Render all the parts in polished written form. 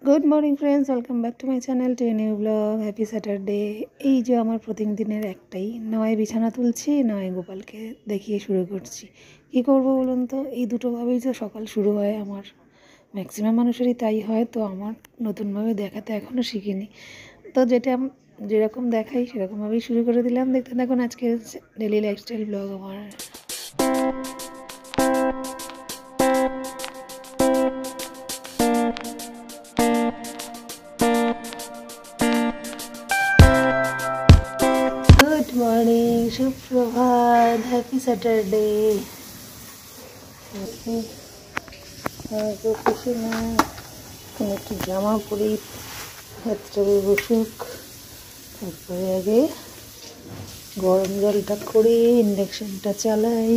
Good morning friends, welcome back to my channel to new blog. Happy Saturday. এই যে আমার প্রতিদিনের একটাই, নয় বিছানা তুলছি, নয় গোপালকে দেখিয়ে শুরু করছি। কী করবো বলুন তো, এই দুটোভাবেই তো সকাল শুরু হয় আমার। ম্যাক্সিমাম মানুষেরই তাই হয়, তো আমার নতুনভাবে দেখাতে এখনও শিখিনি। তো যেরকম দেখাই সেরকমভাবেই শুরু করে দিলাম। দেখতে থাকুন আজকে ডেলি লাইফস্টাইল ব্লগ আমার। গুড মর্নিং, সুপ্রভাত, হ্যাপি স্যাটারডে। খুশি না, একটু জামা পরি, হাতটা বসুক, তারপরে আগে গরম জলটা করে ইন্ডাকশনটা চালাই।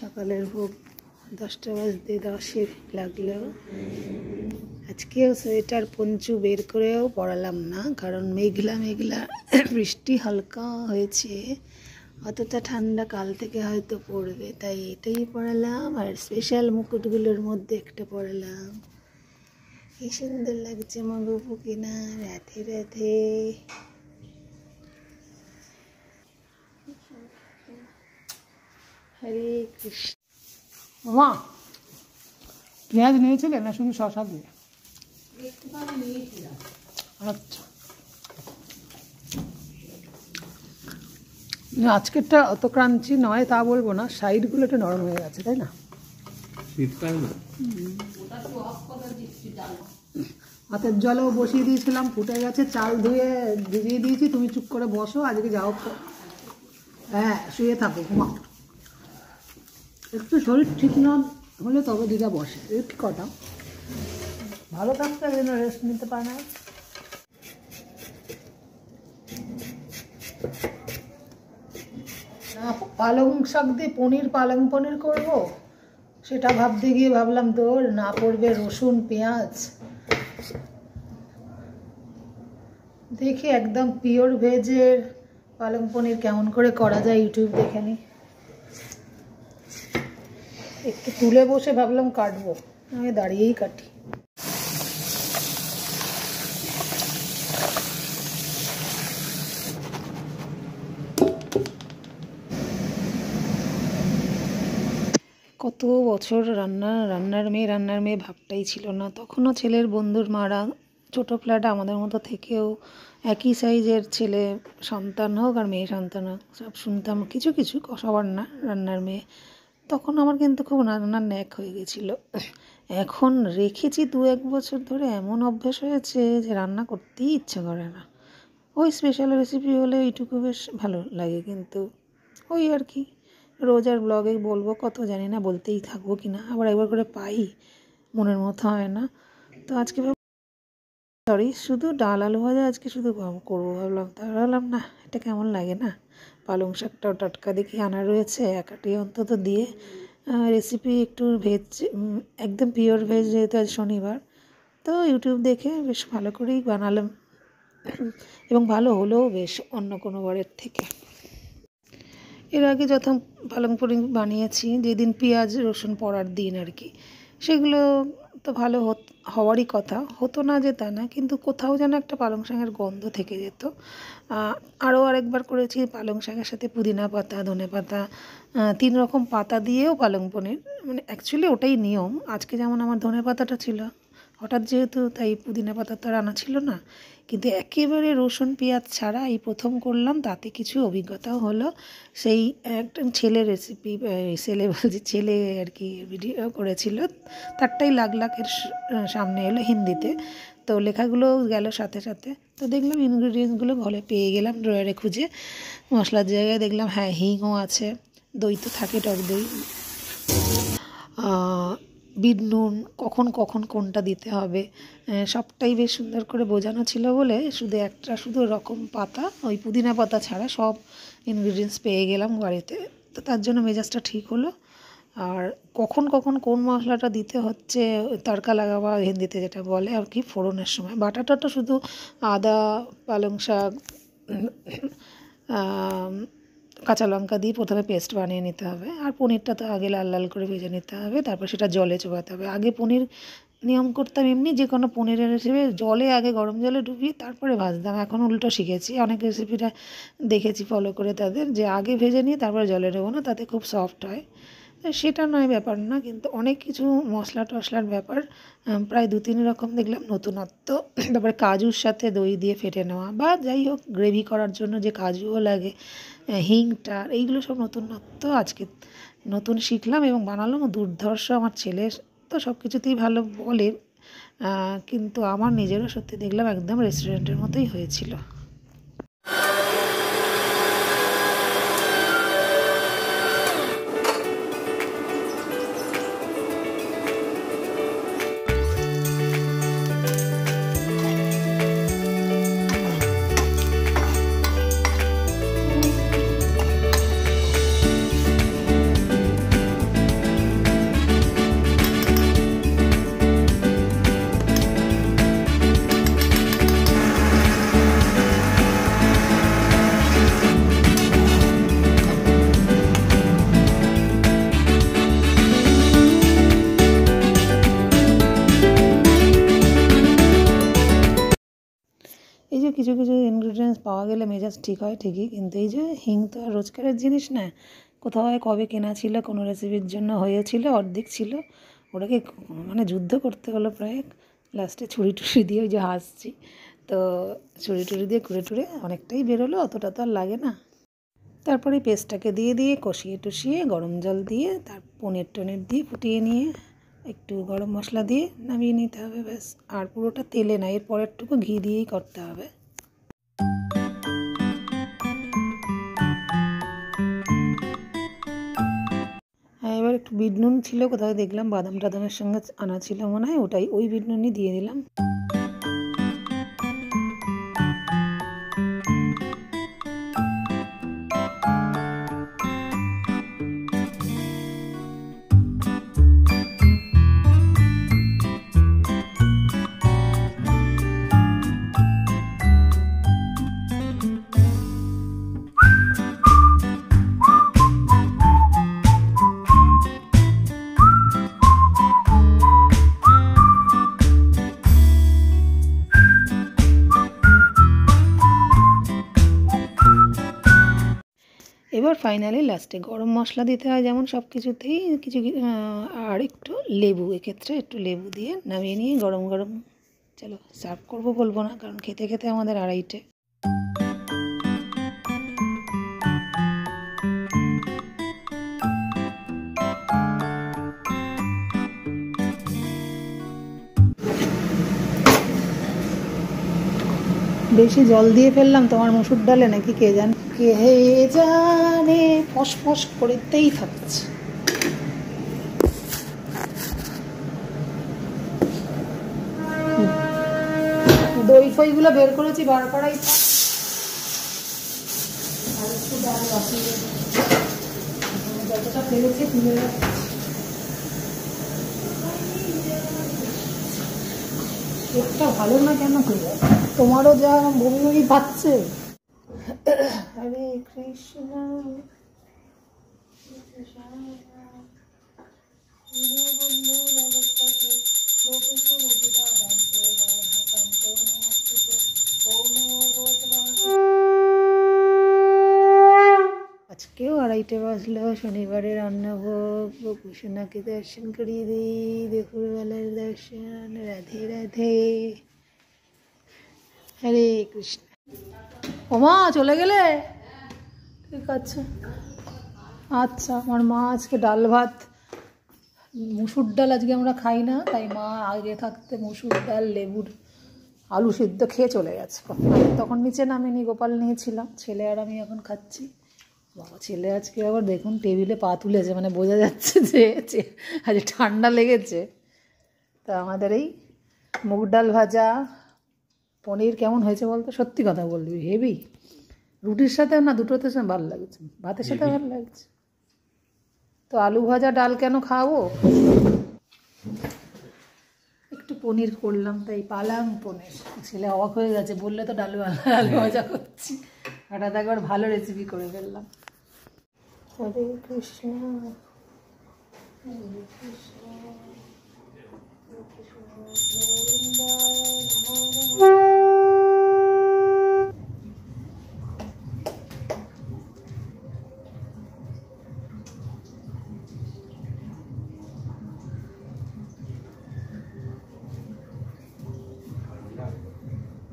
সকালের ভোগ 10টা বাজতে 10 লাগলো। আজকেও সোয়েটার পঞ্চু বের করেও পরালাম না, কারণ মেঘলা মেঘলা বৃষ্টি হালকা হয়েছে, অতটা ঠান্ডা কাল থেকে হয়তো পড়বে, তাই এটাই পরালাম। আর স্পেশাল মুকুটগুলোর মধ্যে একটা পরালাম। কি সুন্দর লাগছে মগবু কিনা। রাধে রাধে। হরে কৃষ্ণ। মা পেঁয়াজ নিয়েছিলে না শুধু শশা দিয়ে? আচ্ছা, আজকেরটা অত ক্রাঞ্চি নয় তা বলবো না, সাইডগুলো একটু নরম হয়ে গেছে, তাই না? হাতের জলও বসিয়ে দিয়েছিলাম, ফুটে গেছে, চাল ধুয়ে ভিজিয়ে দিয়েছি। তুমি চুপ করে বসো, আজকে যাও। হ্যাঁ, শুয়ে থাকো, ঘুমাও। একটু শরীর ঠিক না হলে তবে দিদা বসে, একটু কটা ভালো থাকতে যেন রেস্ট নিতে পারে না। পালং শাক দিয়ে পালং পনির করব, সেটা ভাবতে গিয়ে ভাবলাম তোর না পড়বে রসুন পেঁয়াজ। দেখি একদম পিওর ভেজের পালং পনির কেমন করে করা যায় ইউটিউব দেখে নি। একটু তুলে বসে ভাবলাম কাটবো, আমি দাঁড়িয়েই কাটি। কত বছর রান্নার মেয়ে ভাবটাই ছিল না। তখনও ছেলের বন্ধুর মারা ছোটো ফ্ল্যাট আমাদের মতো থেকেও একই সাইজের ছেলে সন্তান হোক আর মেয়ে সন্তান হোক, সব শুনতাম কিছু কিছু, সবার না, রান্নার মেয়ে। তখন আমার কিন্তু খুব রান্নার ন্যাক হয়ে গেছিলো। এখন রেখেছি 2-1 বছর ধরে, এমন অভ্যেস হয়েছে যে রান্না করতেই ইচ্ছা করে না। ওই স্পেশাল রেসিপি হলে এইটুকু বেশ ভালো লাগে, কিন্তু ওই আর কি, রোজ আর ব্লগে বলবো কত জানি না, বলতেই থাকবো কি না, আবার একবার করে পাই, মনের মতো হয় না। তো আজকে শুধু ডাল আলু ভাজা আজকে শুধু করবো ভাবলাম। তা ভাবলাম না, এটা কেমন লাগে না, পালং শাকটাও টাটকা দেখি আনা রয়েছে, একাটি অন্তত দিয়ে রেসিপি একটু ভেজ, একদম পিওর ভেজ, যেহেতু আজ শনিবার, তো ইউটিউব দেখে বেশ ভালো করেই বানালাম, এবং ভালো হলেও বেশ অন্য কোনো বারের থেকে। এর আগে যত পালং পনির বানিয়েছি, যেদিন পেঁয়াজ রসুন পড়ার দিন আর কি, সেগুলো তো ভালো হওয়ারই কথা, হতো না যে তা না, কিন্তু কোথাও যেন একটা পালং শাকের গন্ধ থেকে যেত। আরও আরেকবার করেছি পালং শাকের সাথে পুদিনা পাতা, ধনে পাতা, 3 রকম পাতা দিয়েও পালং পনির। মানে অ্যাকচুয়ালি ওটাই নিয়ম। আজকে যেমন আমার ধনে পাতাটা ছিল, হঠাৎ যেহেতু, তাই পুদিনা পাতা তো আর আনা ছিল না, কিন্তু একেবারে রসুন পেঁয়াজ ছাড়া এই প্রথম করলাম, তাতে কিছু অভিজ্ঞতাও হলো। সেই একটা ছেলে রেসিপি, ছেলে বলছি, ছেলে আর কি ভিডিও করেছিল, তারটাই লাখ লাখের সামনে এলো হিন্দিতে। তো লেখাগুলো গেল সাথে সাথে, তো দেখলাম ইনগ্রিডিয়েন্টসগুলো ঘরে পেয়ে গেলাম ড্রয়ারে খুঁজে। মশলার জায়গায় দেখলাম হ্যাঁ হিংও আছে, দই তো থাকে, টক দই, বিট নুন, কখন কখন কোনটা দিতে হবে সবটাই বেশ সুন্দর করে বোঝানো ছিল বলে শুধু রকম পাতা, ওই পুদিনা পাতা ছাড়া সব ইনগ্রিডিয়েন্টস পেয়ে গেলাম বাড়িতে। তো তার জন্য মেজাজটা ঠিক হলো। আর কখন কখন কোন মশলাটা দিতে হচ্ছে, তড়কা লাগাবা হিন্দিতে যেটা বলে আর কি, ফোড়নের সময় বাটাটা তো শুধু আদা, পালং শাক, কাঁচা লঙ্কা দিয়ে প্রথমে পেস্ট বানিয়ে নিতে হবে। আর পনিরটা তো আগে লাল লাল করে ভেজে নিতে হবে, তারপর সেটা জলে চোবাতে হবে। আগে পনির নিয়ম করতাম এমনি, যে কোনো পনিরের রেসিপি জলে আগে গরম জলে ডুবিয়ে তারপরে ভাজতাম। এখন উল্টো শিখেছি, অনেক রেসিপিটা দেখেছি ফলো করে তাদের, যে আগে ভেজে নিয়ে তারপরে জলে দেবো না, তাতে খুব সফট হয়। সেটা নয় ব্যাপার না, কিন্তু অনেক কিছু মশলা টশলার ব্যাপার প্রায় 2-3 রকম দেখলাম নতুনত্ব। তারপরে কাজুর সাথে দই দিয়ে ফেটে নেওয়া, বা যাই হোক গ্রেভি করার জন্য যে কাজুও লাগে, হিংটা, এইগুলো সব নতুনত্ব আজকে নতুন শিখলাম এবং বানালাম। দুর্ধর্ষ, আমার ছেলে তো সব কিছুতেই ভালো বলে, কিন্তু আমার নিজেরও সত্যি দেখলাম একদম রেস্টুরেন্টের মতোই হয়েছিল। এই যে কিছু কিছু ইনগ্রিডিয়েন্টস পাওয়া গেলে মেজাজ ঠিক হয় ঠিকই, কিন্তু এই যে হিং তো আর রোজকারের জিনিস না, কোথাও কবে কেনা ছিল, কোনো রেসিপির জন্য হয়েছিল, অর্ধেক ছিল, ওটাকে মানে যুদ্ধ করতে হলো প্রায়। লাস্টে ছুরি টুরি দিয়ে, ওই যে হাসছি, তো ছুরি টুরি দিয়ে কুড়ে টুরে অনেকটাই বেরোলো, অতটা তো আর লাগে না। তারপরে পেস্টটাকে দিয়ে কষিয়ে টষিয়ে গরম জল দিয়ে, তার পনির টনির দিয়ে ফুটিয়ে নিয়ে একটু গরম মশলা দিয়ে নামিয়ে নিতে হবে, ব্যাস। আর পুরোটা তেলে না, এর পরেরটুকু ঘি দিয়েই করতে হবে। হ্যাঁ, এবার একটু বিট নুন ছিল, কোথাও দেখলাম বাদাম টাদামের সঙ্গে আনা ছিল মনে হয়, ওই বিট নুনই দিয়ে দিলাম। এবার ফাইনালি লাস্টে গরম মশলা দিতে হয় যেমন সব কিছুতেই, কিছু আর একটু লেবু, এক্ষেত্রে একটু লেবু দিয়ে নামিয়ে নিয়ে গরম গরম চলো সার্ভ করবো, বলবো না, কারণ খেতে খেতে আমাদের 2:30। বেশি জল দিয়ে ফেললাম তোমার মসুর ডালে নাকি কে জানে, ফস ফস করতেই থাকছে। দই ফইগুলো বের করেছি, বার করাই আর একটু ডাল বসিয়ে যতটা ফেলেছি তুলে রাখছি। পেটটা ভালো না কেন করে, তোমারও যা বমি বমি পাচ্ছে। হরে কৃষ্ণ কৃষ্ণ খাইতে বসলো। শনিবারে রান্নাভোগ, গোপুসোনাকে দর্শন করিয়ে দিই, দুপুরবেলার দর্শন। রাধে রাধে, হরে কৃষ্ণ। ওমা চলে গেলে? ঠিক আছে, আচ্ছা। আমার মা আজকে ডাল ভাত, মুসুর ডাল আজকে আমরা খাই না, তাই মা আগে থাকতে মুসুর ডাল, লেবুর আলু সিদ্ধ খেয়ে চলে গেছে। আমি তখন নিচে নামিনি, গোপাল নিয়েছিলাম। ছেলে আর আমি এখন খাচ্ছি। বাবা, ছেলে আজকে আবার দেখুন টেবিলে পা তুলেছে, মানে বোঝা যাচ্ছে যে আজ ঠান্ডা লেগেছে। তা আমাদের এই মুগ ডাল ভাজা, পনির কেমন হয়েছে বলতো? সত্যি কথা বলবি, হেভি। রুটির সাথে না, দুটোতে ভালো লাগছে, ভাতের সাথে ভালো লাগছে। তো আলু ভাজা ডাল কেন খাবো, একটু পনির করলাম, তাই পালাম পনির। ছেলে অবাক হয়ে গেছে, বললে তো আলু ভাজা করছি, হঠাৎ একবার ভালো রেসিপি করে ফেললাম। হরে কৃষ্ণ, হরে কৃষ্ণ,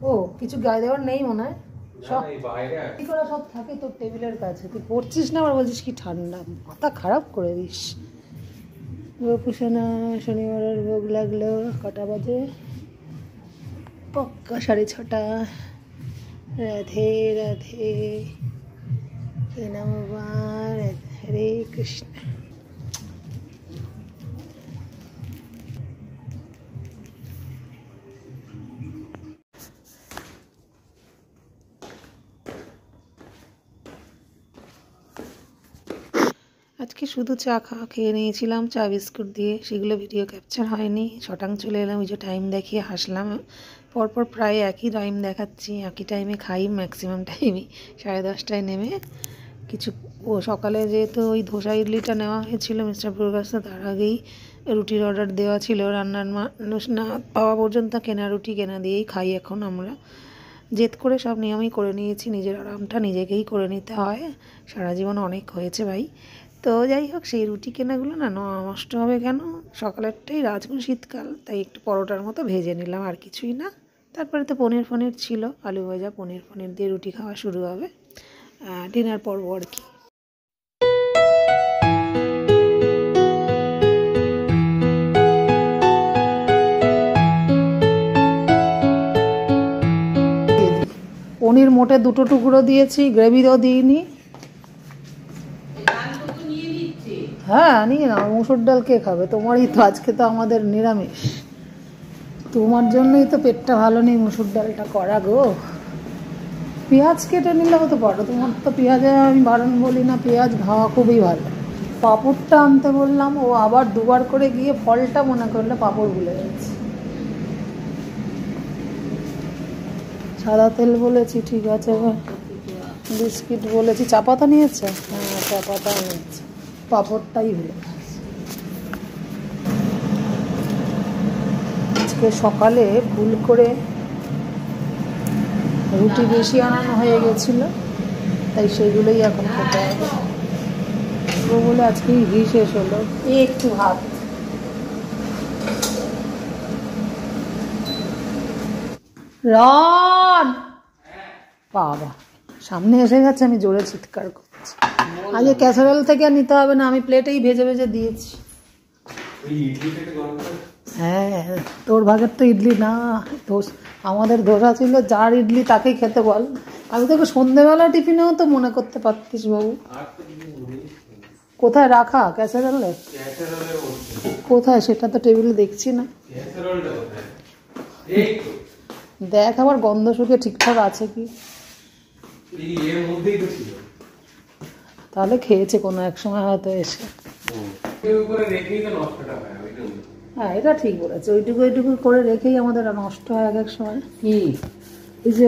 ও কিছু গায়ে দেওয়ার নেই মনে হয়, সব কি করা সব থাকে তোর টেবিলের কাছে। তুই পড়ছিস না, আবার বলছিস কি ঠান্ডা, মাথা খারাপ করে দিস। গোপুসোনা শনিবারের ভোগ লাগলো। কটা বাজে? পক্কা 6:30। রাধে রাধে, নমঃ, হরে কৃষ্ণ। আজকে শুধু চা খেয়ে নিয়েছিলাম, চা বিস্কুট দিয়ে, সেগুলো ভিডিও ক্যাপচার হয়নি। শটাং চলে এলাম, ওই যে টাইম দেখিয়ে হাসলাম। পরপর প্রায় একই টাইম দেখাচ্ছি, একই টাইমে খাই, ম্যাক্সিমাম টাইমই 10:30টায় নেমে কিছু। সকালে যেহেতু ওই ধোসা ইডলিটা নেওয়া হয়েছিল মিস্টার প্রকাশে, তার আগেই রুটির অর্ডার দেওয়া ছিল। রান্নার মানুষ না পাওয়া পর্যন্ত কেনা রুটি কেনা দিয়েই খাই এখন আমরা। জেদ করে সব নিয়মই করে নিয়েছি, নিজের আরামটা নিজেকেই করে নিতে হয়। সারা জীবন অনেক হয়েছে ভাই। তো যাই হোক, সেই রুটি কেনাগুলো না নষ্ট হবে কেন, সকালেরটাই রাজগুন, শীতকাল, তাই একটু পরোটার মতো ভেজে নিলাম, আর কিছুই না। তারপরে তো পনির ফনির ছিল, আলু ভাজা, পনির দিয়ে রুটি খাওয়া শুরু হবে ডিনার পর্ব আর কি। পনির মোটে 2 টুকরো দিয়েছি, গ্রেভিও দিইনি। হ্যাঁ নিয়ে নাও, মুসুর ডাল কে খাবে? তোমারই তো, আজকে তো আমাদের নিরামিষ, তোমার জন্যই তো পেটটা ভালো নেই, মুসুর ডালটা করা গো। পেঁয়াজ কেটে নিলেও তো পারো, তোমার তো পেঁয়াজে আমি বারণ বলি না, পেঁয়াজ খাওয়া খুবই ভালো। পাঁপড়টা আনতে বললাম, ও আবার 2বার করে গিয়ে ফলটা মনে করলে পাঁপড় ভুলে যাচ্ছে। সাদা তেল বলেছি, ঠিক আছে। বিস্কিট বলেছি, চা পাতা নিয়েছে, হ্যাঁ চা পাতা নিয়েছে, পাঁপড়টাই ভুলে গেছে। আজকে সকালে ভুল করে রুটি বেশি আনানো হয়ে গেছিলো, তাই সেইগুলোই এখন খেতে হবে। ও বলে আজকে ঘি শেষ হলো, একটু ভাত। রন বাবা, সামনে এসে গেছে, আমি জোরে চিৎকার করছি। আজকে ক্যাসারোল থেকে নিতে হবে না, আমি প্লেটেই ভেজে ভেজে দিয়েছি। হ্যাঁ, তোর ভাগের তো ইডলি না, আমাদের ধোসা ছিল, যার ইডলি তাকেই খেতে বল। আমি তোকে সন্ধ্যেবেলা টিফিনেও তো মনে করতে পারতিস বাবু। কোথায় রাখা ক্যাসারোলে? কোথায় সেটা তো টেবিলে দেখছি না। দেখ আবার গন্ধ শুকে ঠিকঠাক আছে কি, তাহলে খেয়েছে কোনো এক সময় হয়তো এসে। হ্যাঁ এটা ঠিক বলেছে, ওইটুকু করে রেখেই আমাদের নষ্ট হয় এক সময়। কি এই যে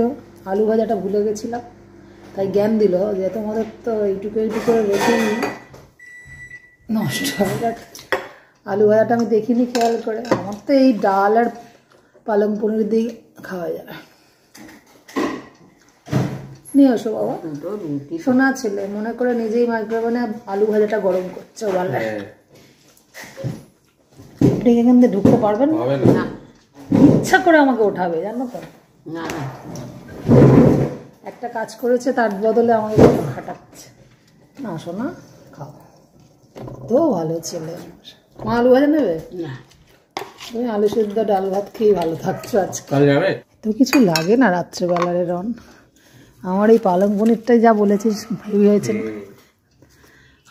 আলু ভাজাটা ভুলে গেছিলাম, তাই জ্ঞান দিল যে তোমাদের তো এইটুকু করে রেখেই নষ্ট হয়। আলু ভাজাটা আমি দেখিনি খেয়াল করে, আমার তো এই ডাল আর পালং পনির দিয়ে খাওয়া যায়। নিয়ে আসো বাবা। দুটো রুটি সোনা ছেলে মনে করে নিজেই মাইক্রোওভেনে আলু ভাজাটা গরম করছে বলে। আপনি এখান থেকে ঢুকতে পারবেন না? না ইচ্ছা করে আমাকে ওঠাবে জানো তো। না না একটা কাজ করেছে তার বদলে আমাকে কত খাটাচ্ছে। না সোনা খাও, তো ভালো ছেলে। মা আলু ভাজা নেবে? না তুমি আলু সেদ্ধ ডাল ভাত খেয়ে ভালো থাকছো আজকে। কাল যাবে? তো কিছু লাগে না রাত্রেবেলার রন। আমার এই পালং পনিরটাই যা বলেছিস হেভি হয়েছে না?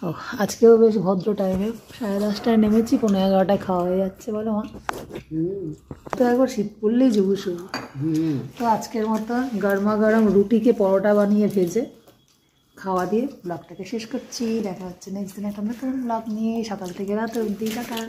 ও আজকেও বেশ ভদ্র টাইমে 10:30টায় নেমেছি, 11:30টায় খাওয়া হয়ে যাচ্ছে বলো মা। তো একবার শীত পড়লেই জুবু শুরু। তো আজকের মতো গরমা গরম রুটিকে পরোটা বানিয়ে ভেজে খাওয়া দিয়ে ব্লগটাকে শেষ করছি। দেখা হচ্ছে নেক্সট দিন একটা নতুন ব্লগ নিয়ে, সকাল থেকে রাত অবধি। টাটা।